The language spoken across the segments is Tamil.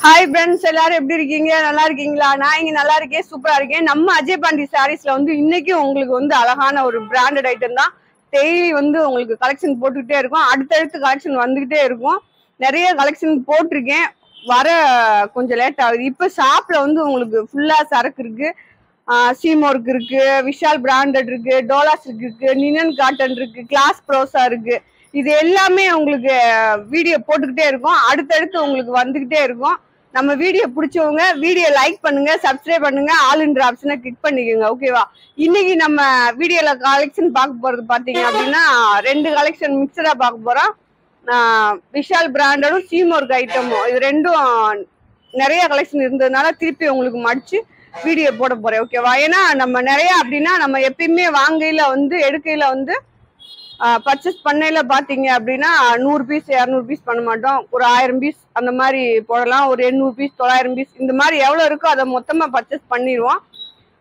ஹாய் ஃப்ரெண்ட்ஸ், எல்லாரும் எப்படி இருக்கீங்க? நல்லா இருக்கீங்களா? நான் இங்க நல்லா இருக்கேன், சூப்பரா இருக்கேன். நம்ம அஜய் பாண்டி சாரீஸ்ல வந்து இன்னைக்கு உங்களுக்கு வந்து அழகான ஒரு பிராண்டட் ஐட்டம் தான். டெய்லி வந்து உங்களுக்கு கலெக்ஷன் போட்டுக்கிட்டே இருக்கும். அடுத்தடுத்து கலெக்ஷன் வந்துகிட்டே இருக்கும். நிறைய கலெக்ஷன் போட்டிருக்கேன், வர கொஞ்சம் லேட் ஆகுது. இப்ப ஷாப்ல வந்து உங்களுக்கு ஃபுல்லா சரக்கு இருக்கு. சீமோர்க் இருக்கு, விஷால் பிராண்டட் இருக்கு, டோலாஸ் இருக்கு, நினன் காட்டன் இருக்கு, கிளாஸ் ப்ரோசா இருக்கு. இது எல்லாமே உங்களுக்கு வீடியோ போட்டுக்கிட்டே இருக்கும். அடுத்தடுத்து உங்களுக்கு வந்துகிட்டே இருக்கும். நம்ம வீடியோ பிடிச்சவங்க வீடியோ லைக் பண்ணுங்க, சப்ஸ்கிரைப் பண்ணுங்க, ஆல்ன்ற ஆப்ஷனை கிளிக் பண்ணிக்கோங்க. ஓகேவா? இன்னைக்கு நம்ம வீடியோல கலெக்ஷன் பார்க்க போறது பாத்தீங்க அப்படின்னா 2 கலெக்ஷன் மிக்சடா பார்க்க போறோம். விஷால் பிராண்டடும் சீமோர்க் ஐட்டமும், இது ரெண்டும் நிறைய கலெக்ஷன் இருந்ததுனால திருப்பி உங்களுக்கு மடிச்சு வீடியோ போட போறேன். ஓகேவா? ஏன்னா நம்ம நிறைய அப்படின்னா நம்ம எப்பயுமே வாங்கையில வந்து எடுக்கையில வந்து பர்ச்சேஸ் பண்ணையில பாத்தீங்க அப்படின்னா 100 பீஸ் 200 பீஸ் பண்ண மாட்டோம். ஒரு 1000 பீஸ் அந்த மாதிரி போடலாம். ஒரு 800 பீஸ் 900 பீஸ் இந்த மாதிரி எவ்வளவு இருக்கோ அதை மொத்தமா பர்ச்சேஸ் பண்ணிடுவோம்.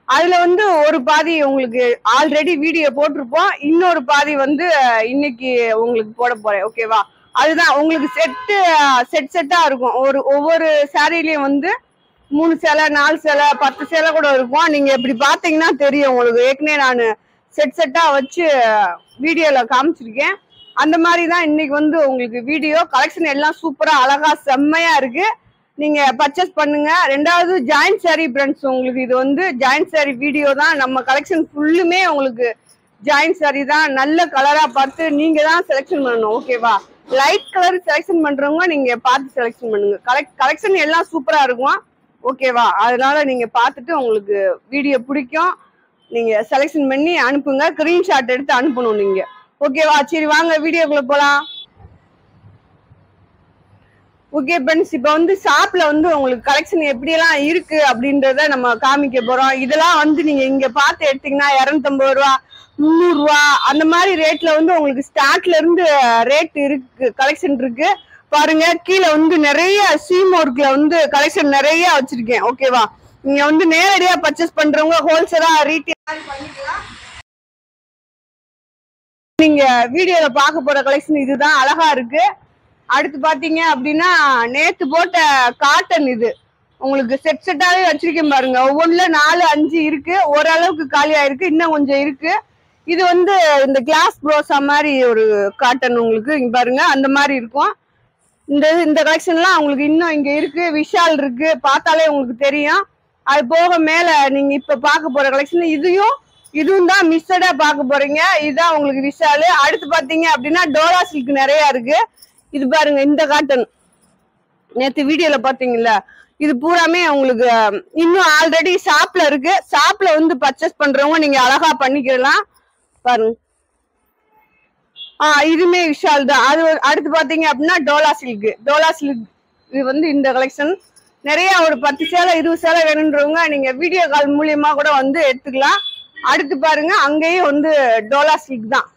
அதுல வந்து ஒரு பாதி உங்களுக்கு ஆல்ரெடி வீடியோ போட்டிருப்போம், இன்னொரு பாதி வந்து இன்னைக்கு உங்களுக்கு போட போறேன். ஓகேவா? அதுதான் உங்களுக்கு செட்டா இருக்கும். ஒவ்வொரு சாரிலையும் வந்து 3 சேலை 4 சேலை 10 சேலை கூட இருக்கும். நீங்க இப்படி பாத்தீங்கன்னா தெரியும் உங்களுக்கு. ஏற்கனவே நான் செட்டா வச்சு வீடியோல காமிச்சிருக்கேன். அந்த மாதிரி தான் இன்னைக்கு வந்து உங்களுக்கு வீடியோ கலெக்ஷன் எல்லாம் சூப்பரா அழகா செம்மையா இருக்கு. நீங்க பர்ச்சேஸ் பண்ணுங்க. ரெண்டாவது ஜாயிண்ட் சாரி ஃப்ரெண்ட்ஸ், உங்களுக்கு இது வந்து ஜாயிண்ட் சாரி வீடியோ தான். நம்ம கலெக்ஷன் ஃபுல்லுமே உங்களுக்கு ஜாயிண்ட் சாரி தான். நல்ல கலரா பார்த்து நீங்க தான் செலெக்ஷன் பண்ணணும். ஓகேவா? லைட் கலர் செலெக்ஷன் பண்றவங்க நீங்க பார்த்து செலெக்ஷன் பண்ணுங்க. கலெக்ஷன் எல்லாம் சூப்பரா இருக்கும். ஓகேவா? அதனால நீங்க பார்த்துட்டு உங்களுக்கு வீடியோ பிடிக்கும், நீங்க செலெக்ஷன் பண்ணி அனுப்புங்க. ஸ்கிரீன்ஷாட் எடுத்து அனுப்பணும் நீங்க. ஓகேவா? சரி வாங்க வீடியோக்குள்ள போலாம். ஓகே ஃப்ரெண்ட்ஸ், இப்போ வந்து ஷாப்ல வந்து உங்களுக்கு கலெக்ஷன் எப்படியெல்லாம் இருக்கு அப்படின்றத நம்ம காமிக்க போறோம். இதெல்லாம் வந்து நீங்க இங்க பார்த்து எடுத்தீங்கன்னா 250 ரூபா 300 ரூபா அந்த மாதிரி ரேட்ல வந்து உங்களுக்கு ஸ்டார்ட்ல இருந்து ரேட் இருக்கு, கலெக்ஷன் இருக்கு. பாருங்க, கீழே வந்து நிறைய சீமோர்க்ல வந்து கலெக்ஷன் நிறைய வச்சிருக்கேன். ஓகேவா? நீங்க வந்து நேரடியா பர்ச்சேஸ் பண்றவங்க ஹோல்சேலா ரீட்டெயில் பண்ணிக்கலாம். நீங்க வீடியோல பார்க்க போற கலெக்ஷன் இதுதான், அழகா இருக்கு. அடுத்து பாத்தீங்க அப்படின்னா நேத்து போட்ட காட்டன், இது உங்களுக்கு செட்டாவே வச்சிருக்கேன் பாருங்க. ஒவ்வொன்றுல 4 5 இருக்கு. ஓரளவுக்கு காலியா இருக்கு, இன்னும் கொஞ்சம் இருக்கு. இது வந்து இந்த கிளாஸ் ப்ரோசா மாதிரி ஒரு காட்டன், உங்களுக்கு இங்க பாருங்க அந்த மாதிரி இருக்கும். இந்த கலெக்ஷன்லாம் உங்களுக்கு இன்னும் இங்க இருக்கு. விஷால் இருக்கு, பார்த்தாலே உங்களுக்கு தெரியும். அது போக மேல நீங்க இப்ப பார்க்க போற கலெக்ஷன் இதுவும் தான் மிக்சடா பார்க்க போறீங்க. இதுதான் உங்களுக்கு விஷாலு. அடுத்து பாத்தீங்க அப்படின்னா டோலா சில்க் நிறைய இருக்கு. இது பாருங்க, இந்த காட்டன் நேத்து வீடியோல பாத்தீங்கல்ல, இது பூராமே உங்களுக்கு இன்னும் ஆல்ரெடி ஷாப்ல இருக்கு. ஷாப்ல வந்து பர்ச்சேஸ் பண்றவங்க நீங்க அழகா பண்ணிக்கலாம். பாருங்க, இதுமே விஷால் தான். அது அடுத்து பாத்தீங்க அப்படின்னா டோலா சில்க் இது வந்து இந்த கலெக்ஷன் நிறைய ஒரு 10 சேலை 20 சேலை வேணுன்றவங்க நீங்க வீடியோ கால் மூலியமா கூட வந்து எடுத்துக்கலாம். அடுத்து பாருங்க, அங்கேயும் வந்து டோலா சில்க் தான்.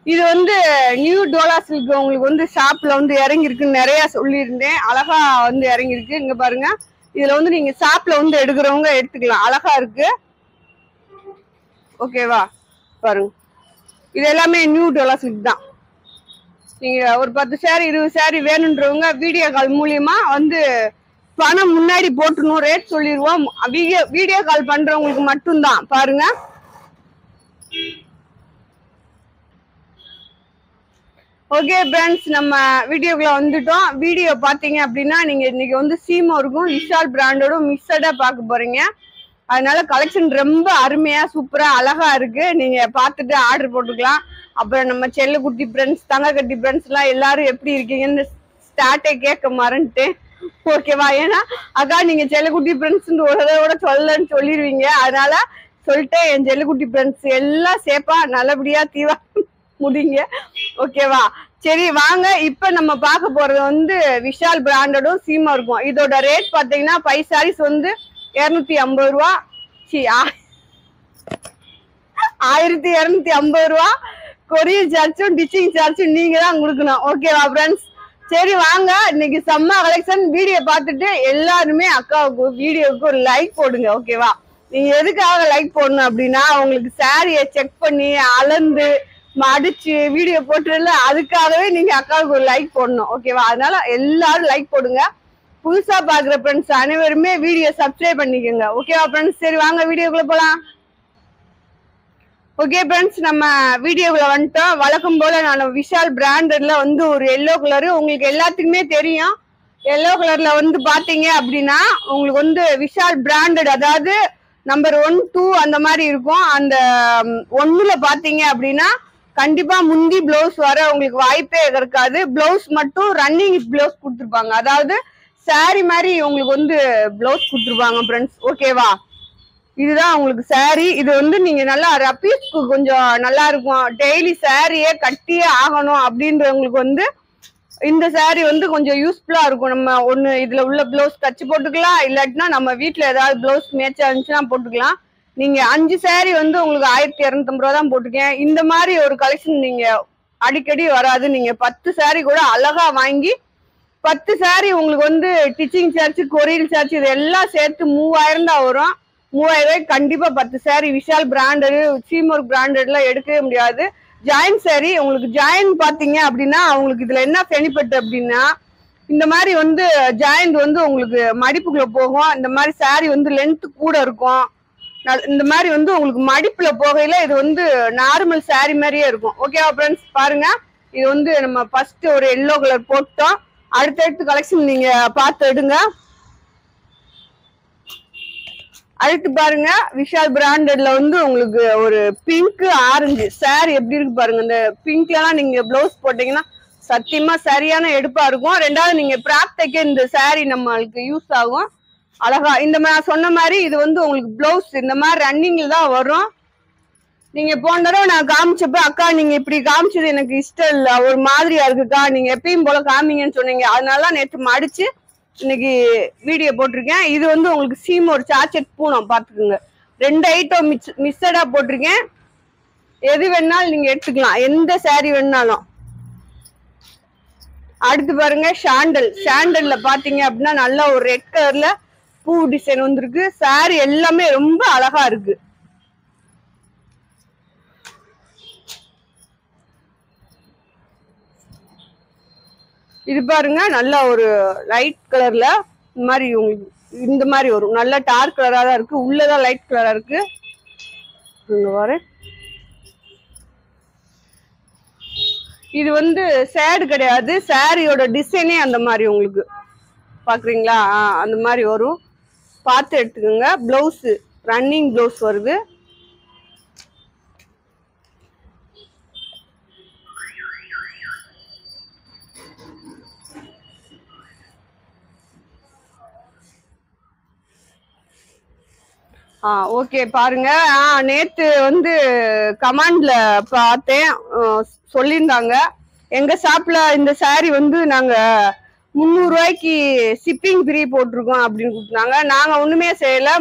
இது வந்து நியூ டோலா சில்க் உங்களுக்கு வந்து ஷாப்ல வந்து இறங்கி இருக்குன்னு நிறைய சொல்லியிருந்தேன். அழகா வந்து இறங்கி இருக்கு. இங்க பாருங்க, இதுல வந்து நீங்க ஷாப்ல வந்து எடுக்கிறவங்க எடுத்துக்கலாம். அழகா இருக்கு. ஓகேவா? பாருங்க, இது எல்லாமே நியூ டோலா சில்க் தான். நீங்க ஒரு 10 சேரி 20 சேரி வேணுன்றவங்க வீடியோ கால் மூலியமா வந்து பணம் முன்னாடி போட்டுணும், ரேட் சொல்லிடுவோம். வீடியோ கால் பண்றவங்களுக்கு மட்டும்தான். பாருங்க, ஓகே ஃப்ரெண்ட்ஸ், நம்ம வீடியோக்குள்ள வந்துட்டோம். வீடியோ பாத்தீங்க அப்படின்னா நீங்க இன்னைக்கு வந்து சீமோர்க்கும் விஷால் பிராண்டோடும் மிக்சடா பார்க்க போறீங்க. அதனால கலெக்ஷன் ரொம்ப அருமையா சூப்பரா அழகா இருக்கு. நீங்க பார்த்துட்டு ஆர்டர் போட்டுக்கலாம். அப்புறம் நம்ம செல்லக்குட்டி ஃப்ரெண்ட்ஸ், தங்கக்கட்டி ஃப்ரெண்ட்ஸ் எல்லாம் எல்லாரும் எப்படி இருக்கீங்கன்னு ஸ்டார்ட்டே கேட்க மறந்துட்டேன். ஓகேவா? ஏன்னா அக்கா நீங்க செல்லக்குட்டி ஃப்ரெண்ட்ஸ் ஒரு தடவை சொல்லன்னு சொல்லிடுவீங்க. அதனால சொல்லிட்டு என் செல்லக்குட்டி ஃப்ரெண்ட்ஸ் எல்லாம் சேஃபா நல்லபடியா தீவா முடிங்க. ஓகேவா? சரி வாங்க, இப்ப நம்ம பார்க்க போறது வந்து விஷால் பிராண்டடும் சீமோர்க்கும். இதோட ரேட் பாத்தீங்கன்னா 5 சாரீஸ் வந்து 250 ரூபா, 1250 ரூபா. கொரியர் சார்ஜும் டிச்சிங் சார்ஜும் நீங்க தான் கொடுக்கணும். ஓகேவா ஃப்ரெண்ட்ஸ்? சரி வாங்க, இன்னைக்கு செம்ம கலெக்ஷன். வீடியோ பார்த்துட்டு எல்லாருமே அக்காவுக்கு வீடியோவுக்கு ஒரு லைக் போடுங்க. ஓகேவா? நீங்க எதுக்காக லைக் போடணும் அப்படின்னா உங்களுக்கு சாரியை செக் பண்ணி அளந்து அடிச்சு வீடியோ போட்டுருல, அதுக்காகவே நீங்க அக்காவுக்கு ஒரு லைக் போடணும். ஓகேவா? அதனால எல்லாரும் லைக் போடுங்க. புதுசா பாக்குற ஃப்ரெண்ட்ஸ் அனைவருமே வீடியோ சப்ஸ்கிரைப் பண்ணிக்கோங்க. ஓகேவா ஃப்ரெண்ட்ஸ்? சரி வாங்க வீடியோக்குள்ள போலாம். ஓகே ஃப்ரெண்ட்ஸ், நம்ம வீடியோக்குள்ள வந்துட்டோம். வழக்கம் போல நான் விஷால் பிராண்டட்ல வந்து ஒரு எல்லோ கலரு, உங்களுக்கு எல்லாத்துக்குமே தெரியும். எல்லோ கலர்ல வந்து பாத்தீங்க அப்படின்னா உங்களுக்கு வந்து விஷால் பிராண்டட், அதாவது நம்பர் 1, 2 அந்த மாதிரி இருக்கும். அந்த 1ல பாத்தீங்க அப்படின்னா கண்டிப்பா முந்தி பிளவுஸ் வர உங்களுக்கு வாய்ப்பே இருக்காது. பிளவுஸ் மட்டும் ரன்னிங் பிளவுஸ் கொடுத்துருப்பாங்க, அதாவது சாரி மாதிரி உங்களுக்கு வந்து பிளவுஸ் கொடுத்துருப்பாங்க ஃப்ரெண்ட்ஸ். ஓகேவா? இதுதான் உங்களுக்கு சாரி. இது வந்து நீங்க நல்லா ரப்பீஸ்க்கு கொஞ்சம் நல்லா இருக்கும், டெய்லி சாரியே கட்டியே ஆகணும் அப்படின்றவங்களுக்கு வந்து இந்த சாரி வந்து கொஞ்சம் யூஸ்ஃபுல்லா இருக்கும். நம்ம ஒண்ணு இதுல உள்ள பிளவுஸ் தச்சு போட்டுக்கலாம், இல்லாட்டினா நம்ம வீட்டுல ஏதாவது பிளவுஸ் மேட்சா இருந்துச்சுன்னா போட்டுக்கலாம். நீங்க 5 சாரி வந்து உங்களுக்கு 1250 ரூபா தான் போட்டுக்கேன். இந்த மாதிரி ஒரு கலெக்ஷன் நீங்க அடிக்கடி வராது. நீங்க 10 சாரி கூட அழகா வாங்கி 10 சாரி உங்களுக்கு வந்து டிச்சிங் சார்ஜ், கொரியல் சார்ஜ் இது எல்லாம் சேர்த்து 3000 தான் வரும். 3000 ரூபாய்க்கு கண்டிப்பா 10 சாரி விஷால் பிராண்டடு, சீமோர் பிராண்டட்ல எடுக்கவே முடியாது. ஜாயின் சாரி உங்களுக்கு ஜாயின் பாத்தீங்க அப்படின்னா உங்களுக்கு இதுல என்ன பெனிஃபிட் அப்படின்னா, இந்த மாதிரி வந்து ஜாயிண்ட் வந்து உங்களுக்கு மடிப்புக்குள்ள போகும். இந்த மாதிரி சாரி வந்து லென்த் கூட இருக்கும். இந்த மாதிரி வந்து உங்களுக்கு மடிப்புல போகையில இது வந்து நார்மல் சாரி மாதிரியே இருக்கும். ஓகேவா ஃப்ரெண்ட்ஸ்? பாருங்க, இது வந்து நம்ம ஃபர்ஸ்ட் ஒரு எல்லோ கலர் போட்டோம். அடுத்தடுத்து கலெக்ஷன் நீங்க பார்த்து எடுங்க. அடுத்து பாருங்க, விஷால் பிராண்டட்ல வந்து உங்களுக்கு ஒரு பிங்க் ஆரஞ்சு சாரி எப்படி இருக்கு பாருங்க. இந்த பிங்க்லாம் நீங்க பிளவுஸ் போட்டீங்கன்னா சத்தியமா சரியான எடுப்பா இருக்கும். ரெண்டாவது நீங்க பிராக் தைக்க இந்த சாரி நம்மளுக்கு யூஸ் ஆகும். அழகா இந்த மாதிரி சொன்ன மாதிரி இது வந்து உங்களுக்கு பிளவுஸ் இந்த மாதிரி ரன்னிங்ல தான் வரும். நீங்க போன தடவை நான் காமிச்சப்ப அக்கா நீங்க இப்படி காமிச்சது எனக்கு இஷ்டம் இல்ல, ஒரு மாதிரியா இருக்குக்கா, நீங்க எப்பயும் போல காமிங்கன்னு சொன்னீங்க. அதனாலதான் நேற்று மடிச்சு இன்னைக்கு வீடியோ போட்டிருக்கேன். இது வந்து உங்களுக்கு சீமோர் சார்ஜெட் பூனம் பாத்துக்குங்க. 2 ஐட்டம் மிக்சடா போட்டிருக்கேன். எது வேணாலும் நீங்க எடுத்துக்கலாம், எந்த சாரி வேணாலும். அடுத்து பாருங்க, சாண்டல். சாண்டல்ல பாத்தீங்க அப்படின்னா நல்ல ஒரு ரெட் கலர்ல பூ டிசைன் வந்திருக்கு. சாரி எல்லாமே ரொம்ப அழகா இருக்கு. இது பாருங்க, நல்ல ஒரு லைட் கலர்ல இந்த மாதிரி உங்களுக்கு இந்த மாதிரி வரும். நல்ல டார்க் கலரா தான் இருக்கு, உள்ளதான் லைட் கலரா இருக்கு. இது வந்து சேடு கிடையாது, சாரியோட டிசைனே அந்த மாதிரி உங்களுக்கு பாக்குறீங்களா? அந்த மாதிரி வரும், பார்த்து எடுத்துக்கோங்க. பிளவுஸ் ரன்னிங் பிளவுஸ் வருது. ஓகே பாருங்க. நேத்து வந்து கமாண்ட்ல பார்த்தேன், சொல்லியிருந்தாங்க எங்க ஷாப்ல இந்த சாரி வந்து நாங்க 300 ரூபாய்க்கு ஷிப்பிங் ஃப்ரீ போட்டிருக்கோம் அப்படின்னு கொடுத்தாங்க. நாங்க ஒண்ணுமே செய்யல.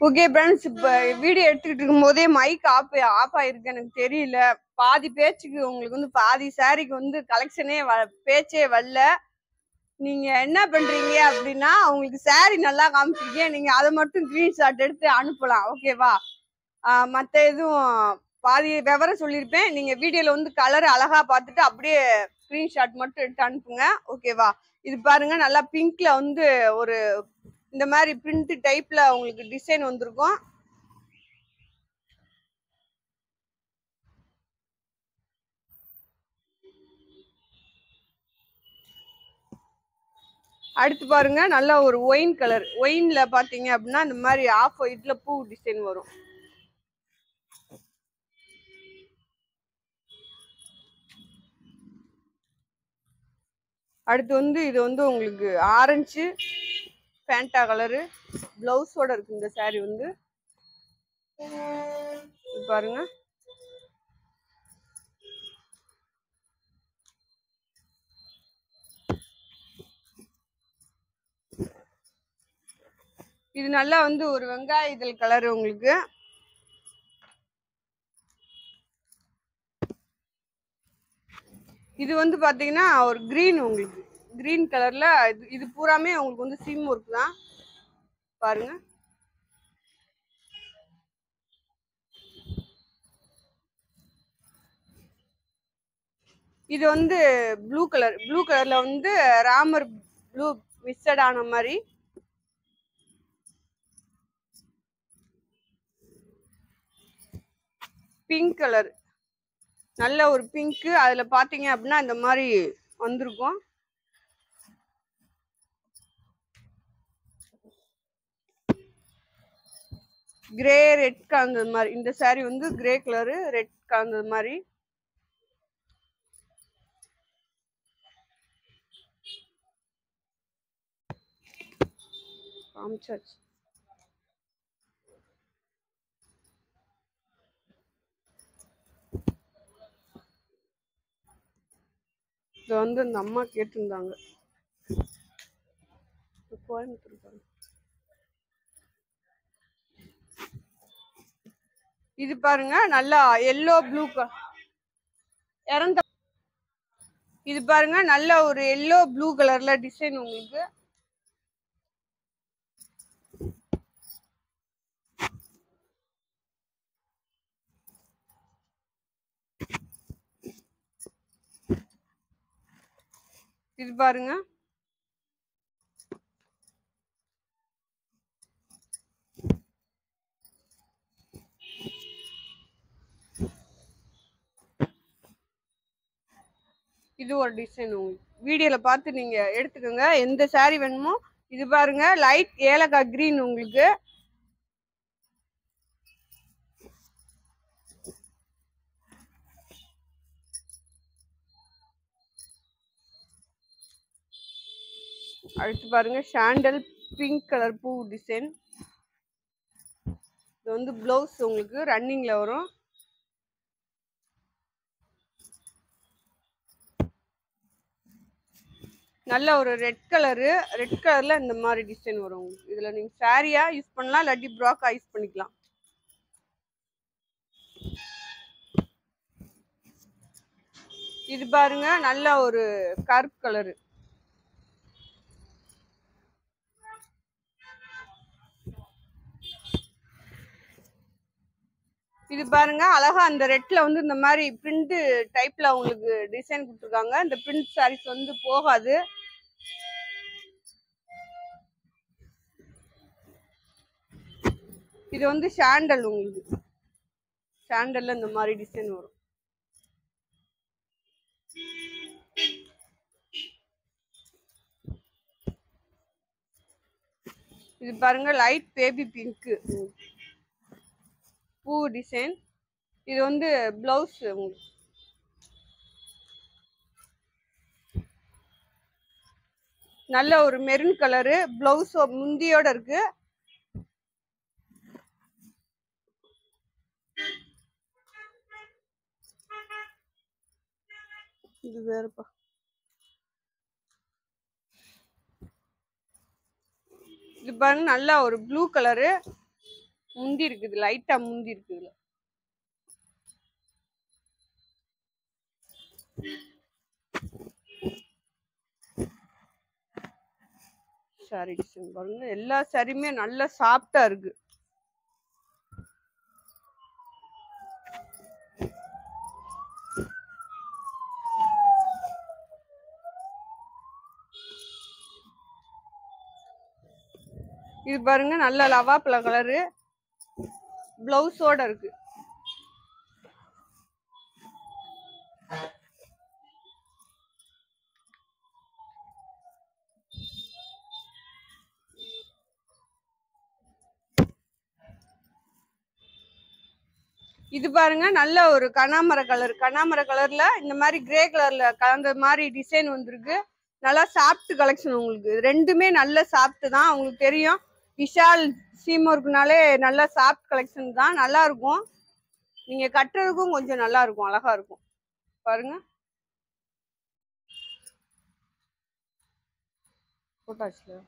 ஓகே ஃப்ரெண்ட்ஸ், இப்போ வீடியோ எடுத்துக்கிட்டு இருக்கும் போதே மைக் ஆஃப் ஆயிருக்கு. எனக்கு தெரியல. பாதி பேச்சுக்கு உங்களுக்கு வந்து பாதி சாரிக்கு வந்து கலெக்ஷனே பேச்சே வரல. நீங்க என்ன பண்றீங்க அப்படின்னா, உங்களுக்கு சாரி நல்லா காமிச்சிருக்கீங்க, நீங்க அதை மட்டும் ஸ்கிரீன்ஷாட் எடுத்து அனுப்பலாம். ஓகேவா? மற்ற எதுவும் பாதி விவரம் சொல்லியிருப்பேன். நீங்க வீடியோல வந்து கலர் அழகா பார்த்துட்டு அப்படியே ஸ்கிரீன்ஷாட் மட்டும் எடுத்து அனுப்புங்க. ஓகேவா? இது பாருங்க, நல்லா பிங்க்ல வந்து ஒரு இந்த மாதிரி பிரிண்ட் டைப்ல உங்களுக்கு டிசைன் வந்திருக்கும். அடுத்து பாருங்க, நல்லா ஒரு ஒயின் கலர். ஒயின்ல பாத்தீங்க அப்படின்னா இந்த மாதிரி ஆஃப் ஒயிட்ல பூ டிசைன் வரும். அடுத்து வந்து இது வந்து உங்களுக்கு ஆரஞ்சு பேண்டா கலரு பிளவுஸோட இருக்கு இந்த சாரி வந்து. பாருங்க, இது நல்லா வந்து ஒரு வெங்காய இதழ் கலர் உங்களுக்கு. இது வந்து பாத்தீங்கன்னா ஒரு கிரீன், உங்களுக்கு கிரீன் கலர்ல இது பூராமே உங்களுக்கு வந்து சிம் ஒர்க் தான். பாருங்க, இது வந்து ப்ளூ கலர்ல வந்து ராமர் ப்ளூ மிக்சட் ஆன மாதிரி. பிங்க் கலர், நல்ல ஒரு பிங்க். அதுல பாத்தீங்க அப்படின்னா இந்த மாதிரி வந்திருக்கும். கிரே ரெட் கலந்தது மாதிரி. இந்த சாரி வந்து கிரே கலரு ரெட் கலந்தது மாதிரி. காமிச்சாச்சு. இது வந்து இந்த அம்மா கேட்டிருந்தாங்க, கோயம்புத்தூர். இது பாருங்க, நல்லா எல்லோ ப்ளூ இறந்த. இது பாருங்க, நல்ல ஒரு எல்லோ ப்ளூ கலர்ல டிசைன் உங்களுக்கு. இது பாருங்க, இது ஒரு டிசைன். உங்களுக்கு வீடியோல பார்த்து நீங்க எடுத்துக்கோங்க எந்த சாரி வேணுமோ. இது பாருங்க, லைட் ஏலக்காய் கிரீன் உங்களுக்கு. அடுத்து பாருங்க, சாண்டல் பிங்க் கலர் பூ டிசைன். இது வந்து பிளவுஸ் உங்களுக்கு ரன்னிங்ல வரும். நல்ல ஒரு ரெட் கலர்ல இந்த மாதிரி டிசைன் வரும் உங்களுக்கு. இதுல நீங்க சாரியா யூஸ் பண்ணலாம், இல்லாட்டி ப்ராக்கா யூஸ் பண்ணிக்கலாம். இது பாருங்க, நல்ல ஒரு கருப்பு கலரு. இது பாருங்க, அழகா அந்த ரெட்ல வந்து இந்த மாதிரி பிரிண்ட் டைப்ல உங்களுக்கு டிசைன் கொடுத்துருக்காங்க. இந்த பிரிண்ட் சாரீஸ் வந்து போகாது. இது வந்து சாண்டல், உங்களுக்கு சாண்டல்ல இந்த மாதிரி டிசைன் வரும். இது பாருங்க, லைட் பேபி பிங்க் பூ டிசைன். இது வந்து பிளவுஸ் உங்களுக்கு. நல்ல ஒரு மெரூன் கலரு பிளவுஸ் முந்தியோட இருக்கு. இது வேறப்பா. இது பாருங்க, நல்லா ஒரு ப்ளூ கலரு. முந்தி இருக்குது, லைட்டா முந்தி இருக்குது. சாரி பாருங்க, எல்லா சாரியுமே நல்லா சாஃப்டா இருக்கு. இது பாருங்க, நல்ல லவாப்பழ கலரு, பிளவுஸோட இருக்கு. இது பாருங்க, நல்ல ஒரு கனாமர கலர், கனாமர கலர்ல இந்த மாதிரி கிரே கலர்ல கலந்த மாதிரி டிசைன் வந்திருக்கு. நல்லா சாஃப்ட் கலெக்ஷன். உங்களுக்கு ரெண்டுமே நல்ல சாஃப்ட் தான். உங்களுக்கு தெரியும், விஷால் சீமோர்க்குனாலே நல்ல சாஃப்ட் கலெக்ஷன் தான், நல்லா இருக்கும். நீங்க கட்டுறதுக்கும் கொஞ்சம் நல்லா இருக்கும், அழகா இருக்கும். பாருங்க, போட்டாச்சுல.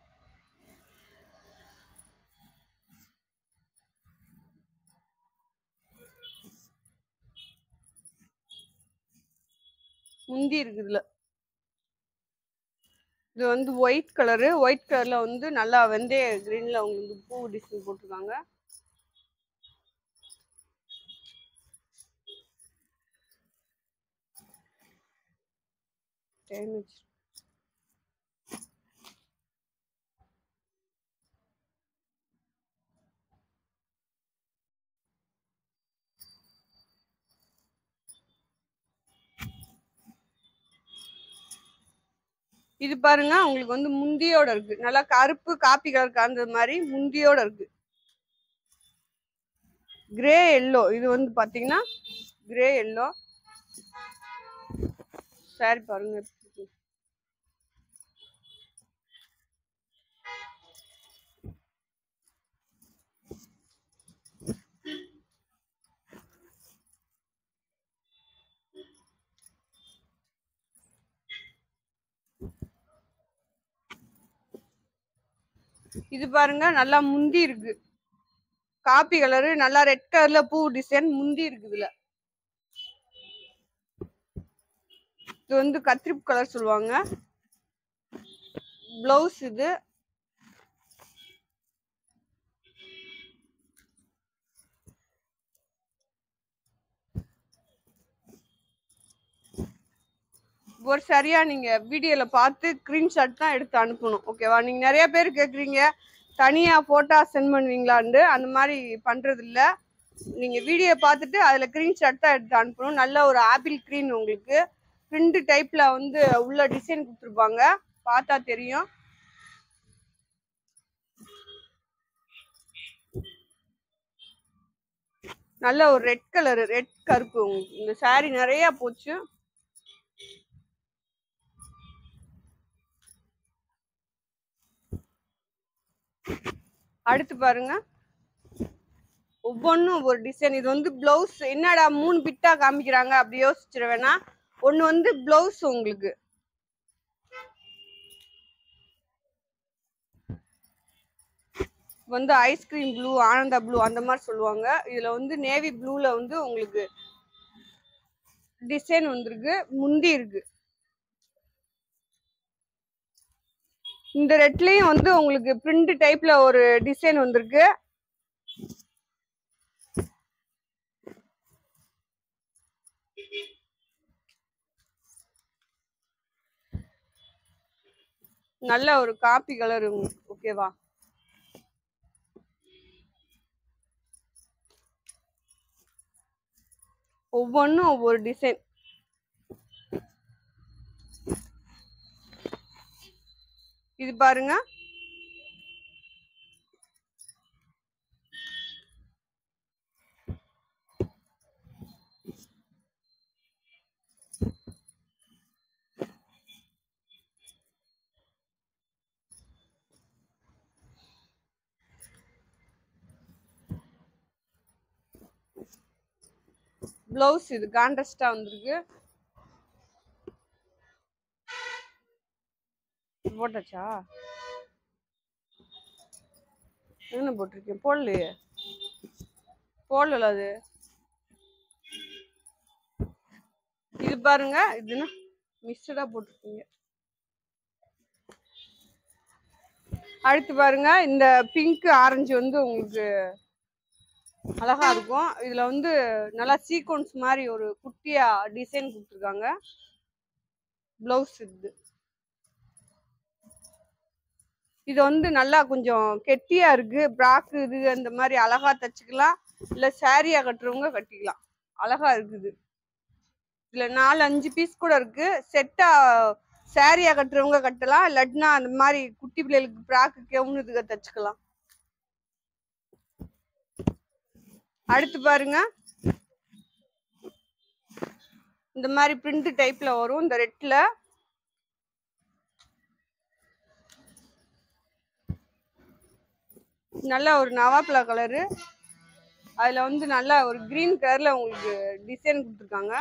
முந்தி இருக்குதுல, இது வந்து ஒயிட் கலரு, ஒயிட் கலர்ல வந்து நல்லா வெந்தய கிரீன்ல உங்களுக்கு பூ டிசைன் போட்டிருக்காங்க. இது பாருங்க, உங்களுக்கு வந்து முந்தியோட இருக்கு, நல்லா கருப்பு காப்பி கலர் கலந்த மாதிரி முந்தியோட இருக்கு. கிரே எல்லோ, இது வந்து பாத்தீங்கன்னா கிரே எல்லோ சாரி. பாருங்க, இது பாருங்க, நல்லா முந்தி இருக்கு, காப்பி கலரு, நல்லா ரெட் கலர்ல பூ டிசைன் முந்தி இருக்குதுல. இது வந்து கத்திரிப்பு கலர் சொல்லுவாங்க. பிளவுஸ் இது ஒரு சரியா நீங்க வீடியோல பார்த்து ஸ்கிரீன்ஷாட் தான் எடுத்து அனுப்பணும், ஓகேவா? நீங்க நிறைய பேர் கேக்குறீங்க தனியா போட்டோ சென்ட் பண்ணுவீங்களான்னு, அந்த மாதிரி பண்றது இல்ல. நீங்க வீடியோ பார்த்துட்டு அதுல ஸ்கிரீன்ஷாட் தான் எடுத்து அனுப்பணும். நல்ல ஒரு ஆப்பிள் கிரீன், உங்களுக்கு பிரிண்ட் டைப்ல வந்து உள்ள டிசைன் கொடுத்துருப்பாங்க, பார்த்தா தெரியும். நல்ல ஒரு ரெட் கலரு, ரெட் கருப்பு. இந்த சாரி நிறைய போச்சு. அடுத்து பாருங்க, ஒவ்வொன்றும் ஒரு டிசைன். இது வந்து பிளவுஸ். என்னடா 3 பிட்டா காமிக்கிறாங்க அப்படி யோசிச்சிட வேணா. ஒண்ணு வந்து பிளவுஸ் உங்களுக்கு வந்து ஐஸ்கிரீம் ப்ளூ, ஆனந்தா ப்ளூ அந்த மாதிரி சொல்லுவாங்க. இதுல வந்து நேவி ப்ளூல வந்து உங்களுக்கு டிசைன் வந்திருக்கு, முந்தி இருக்கு. இந்த ரெட்லயும் வந்து உங்களுக்கு பிரிண்ட் டைப்ல ஒரு டிசைன் வந்திருக்கு. நல்ல ஒரு காப்பி கலர், ஓகேவா? ஒவ்வொன்றும் ஒவ்வொரு டிசைன். இது பாருங்க, பிளவுஸ் இது கான்ட்ராஸ்டா வந்திருக்கு. போட்டாச்சா? என்ன போட்டிருக்கேன்? போடலையே. போடல அது. இது பாருங்க, இதுன்னா மிக்சடா போட்டிருக்கீங்க. அடுத்து பாருங்க, இந்த பிங்க் ஆரஞ்சு வந்து உங்களுக்கு அழகா இருக்கும். இதுல வந்து நல்லா சீக்வன்ஸ் மாதிரி ஒரு குட்டியா டிசைன் கொடுத்துருக்காங்க. பிளவுஸ் இது வந்து நல்லா கொஞ்சம் கெட்டியா இருக்கு. பிராக்கு இது அந்த மாதிரி அழகா தச்சுக்கலாம், இல்ல சாரியா கட்டுறவங்க கட்டிக்கலாம். அழகா இருக்குது. இதுல 4-5 பீஸ் கூட இருக்கு. செட்டா சாரியா கட்டுறவங்க கட்டலாம், இல்லாட்டினா அந்த மாதிரி குட்டி பிள்ளைகளுக்கு பிராக்கு கெவுனுதுக்கு தச்சுக்கலாம். அடுத்து பாருங்க, இந்த மாதிரி பிரிண்ட் டைப்ல வரும். இந்த ரெட்ல நல்ல ஒரு நவாப்பழ கலரு. அதுல வந்து நல்ல ஒரு கிரீன் கலர்ல உங்களுக்கு டிசைன் கொடுத்துருக்காங்க.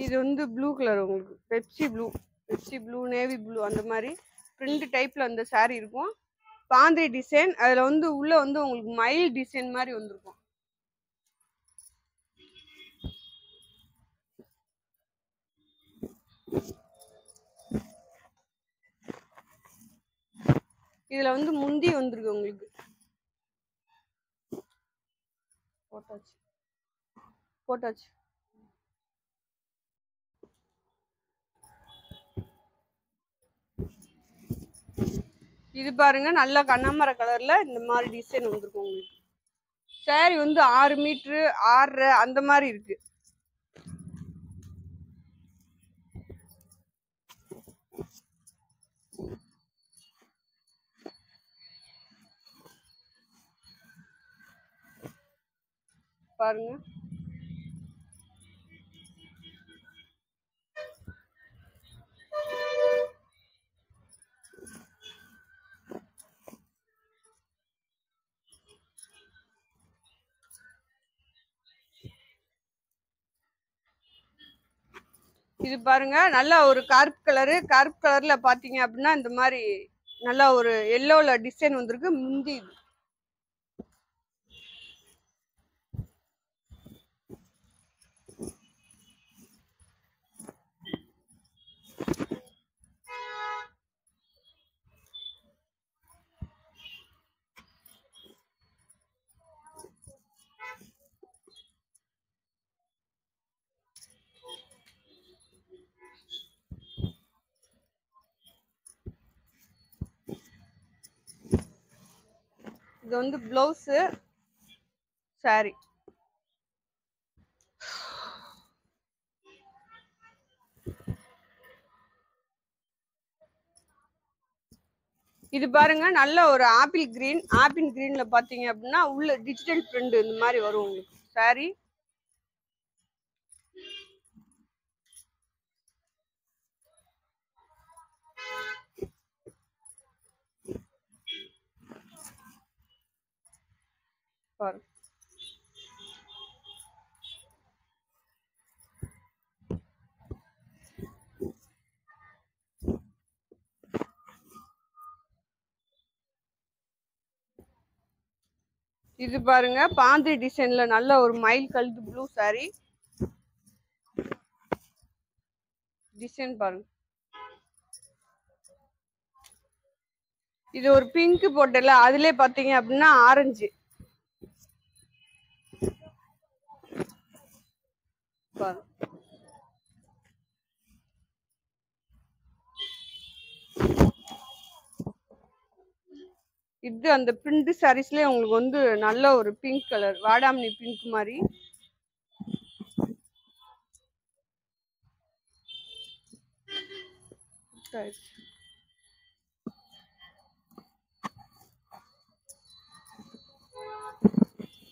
இது வந்து ப்ளூ கலர், உங்களுக்கு பெப்சி ப்ளூ நேவி ப்ளூ அந்த மாதிரி பிரிண்ட் டைப்ல அந்த சாரி இருக்கும். பாந்திரி டிசைன். அதுல வந்து உள்ள வந்து உங்களுக்கு மயில் டிசைன் மாதிரி வந்திருக்கும். இதுல வந்து முந்தி வந்திருக்கு உங்களுக்கு. போட்டாச்சு. இது பாருங்க, நல்ல கண்ணாமர கலர்ல இந்த மாதிரி டிசைன் வந்திருக்கும் உங்களுக்கு. சாரி வந்து 6 மீட்டரு 6.5 அந்த மாதிரி இருக்கு. பாருங்க, இது பாருங்க, நல்ல ஒரு கருப்பு கலர்ல பாத்தீங்க அப்படின்னா இந்த மாதிரி நல்ல ஒரு எல்லோல டிசைன் வந்திருக்கு. முந்தி இது வந்து பிளவுஸ் சாரி. இது பாருங்க, நல்ல ஒரு ஆப்பிள் கிரீன்ல பாத்தீங்க அப்படின்னா உள்ள டிஜிட்டல் பிரிண்ட் இந்த மாதிரி வரும் உங்களுக்கு சாரி. பாருங்க, இது பாருங்க, பாந்திரி டிசைன்ல நல்ல ஒரு மயில் கழுத்து ப்ளூ சாரி டிசைன் பாருங்க. இது ஒரு பிங்க் போட்டல, அதுலயே பாத்தீங்க அப்படின்னா ஆரஞ்சு பாருங்க. இது அந்த பிரிண்ட் சாரீஸ்லயே உங்களுக்கு வந்து நல்ல ஒரு பிங்க் கலர், வாடாமணி பிங்க் மாதிரி.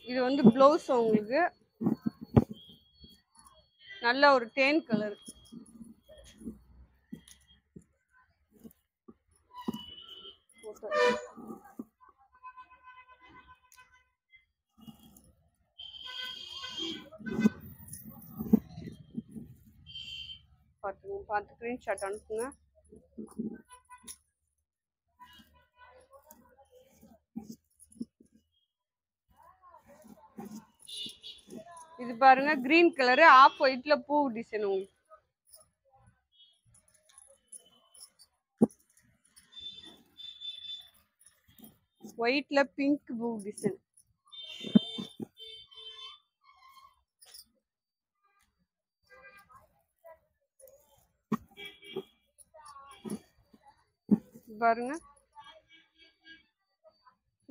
இது வந்து பிளவுஸ் உங்களுக்கு நல்ல ஒரு தேன் கலர். பார்த்து ஸ்கிரீன்ஷாட் அனுப்புங்க. இது பாருங்க கிரீன் கலரு ஆஃப் ஒயிட்ல பூ டிசைன். உங்களுக்கு ஒயிட்ல பிங்க் பூ டிசைன். பாருங்க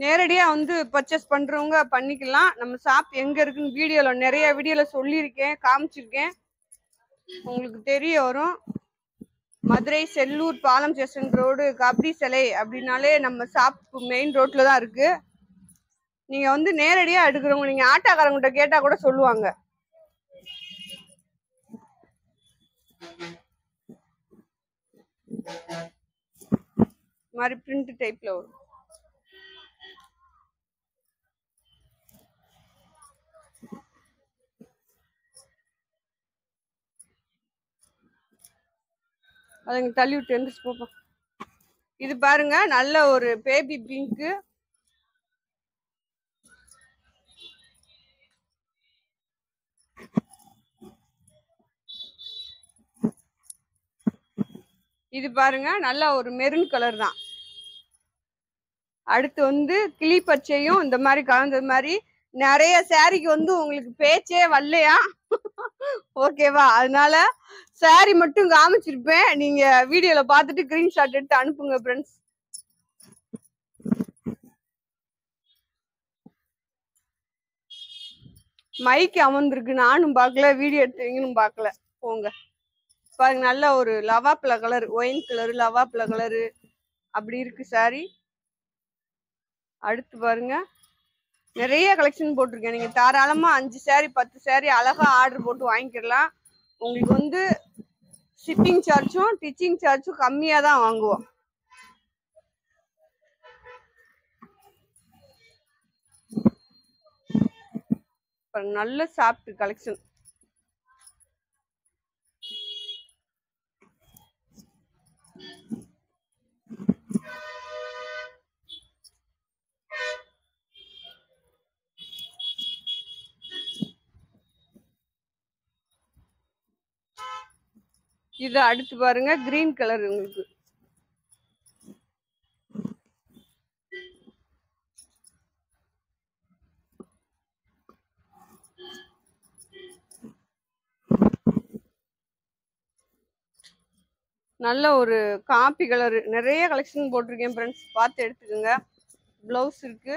நேரடியா வந்து பர்ச்சேஸ் பண்றவங்க பண்ணிக்கலாம். நம்ம ஷாப் எங்க இருக்குன்னு நிறைய வீடியோல சொல்லியிருக்கேன், காமிச்சிருக்கேன், உங்களுக்கு தெரிய வரும். மதுரை செல்லூர் பாலம் ஸ்டேஷன் ரோடு கபடி சிலை அப்படின்னாலே நம்ம ஷாப் மெயின் ரோட்ல தான் இருக்கு. நீங்க வந்து நேரடியா எடுக்கிறவங்க நீங்க ஆட்டோக்காரங்கிட்ட கேட்டா கூட சொல்லுவாங்க. மாதிரி பிரிண்ட் டைப்ல வரும். அதுங்க தள்ளி விட்டு எந்திரிச்சு போப்போம். இது பாருங்க நல்ல ஒரு பேபி பிங்க். இது பாருங்க நல்ல ஒரு மெரூன் கலர் தான். அடுத்து வந்து கிளி பச்சையும் இந்த மாதிரி கலந்தது மாதிரி நிறைய சாரிக்கு வந்து உங்களுக்கு பேச்சே வரலையா? ஓகேவா? அதனால சாரி மட்டும் காமிச்சிருப்பேன். நீங்க வீடியோல பார்த்துட்டு ஸ்கிரீன்ஷாட் எடுத்து அனுப்புங்க ஃப்ரெண்ட்ஸ். மைக்கு அமர்ந்திருக்கு, நானும் பார்க்கல, வீடியோ எடுத்தீங்கன்னு பார்க்கல. போங்க பாருங்க நல்ல ஒரு லவாப்பிள கலர், ஒயின் கலரு, லவாப்பிள கலரு அப்படி இருக்கு சாரி. அடுத்து பாருங்க நிறைய கலெக்ஷன் போட்டிருக்கேன். நீங்க தாராளமா 5 சாரி 10 சாரி அழகா ஆர்டர் போட்டு வாங்கிக்கலாம். உங்களுக்கு வந்து ஷிப்பிங் சார்ஜும் டிச்சிங் சார்ஜும் கம்மியா தான் வாங்குவோம். நல்ல சாஃப்ட் கலெக்ஷன். இது அடுத்து பாருங்க கிரீன் கலர். உங்களுக்கு நல்ல ஒரு காப்பி கலர். நிறைய கலெக்ஷன் போட்டிருக்கேன் ஃப்ரெண்ட்ஸ், பார்த்து எடுத்துக்கோங்க. பிளவுஸ் இருக்கு.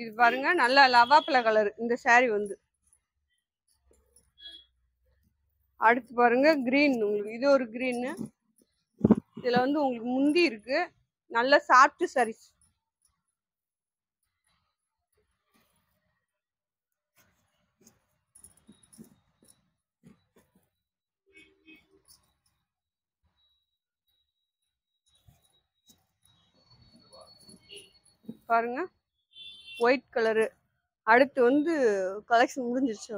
இது பாருங்க நல்ல லவாப்பிள கலர் இந்த சாரி வந்து. அடுத்து பாருங்க கிரீன். உங்களுக்கு இது ஒரு கிரீன். இதுல வந்து உங்களுக்கு முந்தி இருக்கு. நல்ல சாஃப்ட் சாரீஸ். பாருங்க ஒயிட் கலரு. அடுத்து வந்து கலெக்ஷன் முடிஞ்சிருச்சு.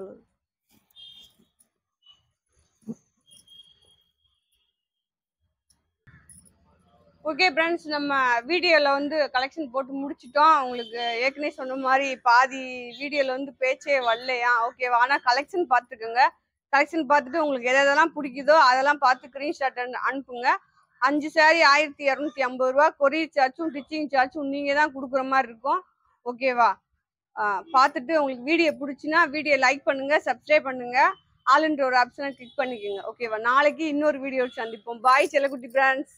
ஓகே ஃப்ரெண்ட்ஸ், நம்ம வீடியோவில் வந்து கலெக்ஷன் போட்டு முடிச்சிட்டோம். உங்களுக்கு ஏற்கனவே சொன்ன மாதிரி பாதி வீடியோவில் வந்து பேச்சே வரலையா? ஓகேவா? ஆனால் கலெக்ஷன் பார்த்துக்குங்க. கலெக்ஷன் பார்த்துட்டு உங்களுக்கு எதெல்லாம் பிடிக்குதோ அதெல்லாம் பார்த்து ஸ்க்ரீன்ஷாட் அனுப்புங்க. 5 சாரி 1250 ரூபா. கொரியர் சார்ஜும் டிச்சிங் சார்ஜும் நீங்கள் தான் கொடுக்குற மாதிரி இருக்கும். ஓகேவா? பார்த்துட்டு உங்களுக்கு வீடியோ பிடிச்சின்னா வீடியோ லைக் பண்ணுங்கள், சப்ஸ்கிரைப் பண்ணுங்கள், ஆல்ன்ற ஒரு ஆப்ஷனை கிளிக் பண்ணிக்கோங்க. ஓகேவா? நாளைக்கு இன்னொரு வீடியோ சந்திப்போம். பாய் செல்லக்குட்டி ஃப்ரெண்ட்ஸ்.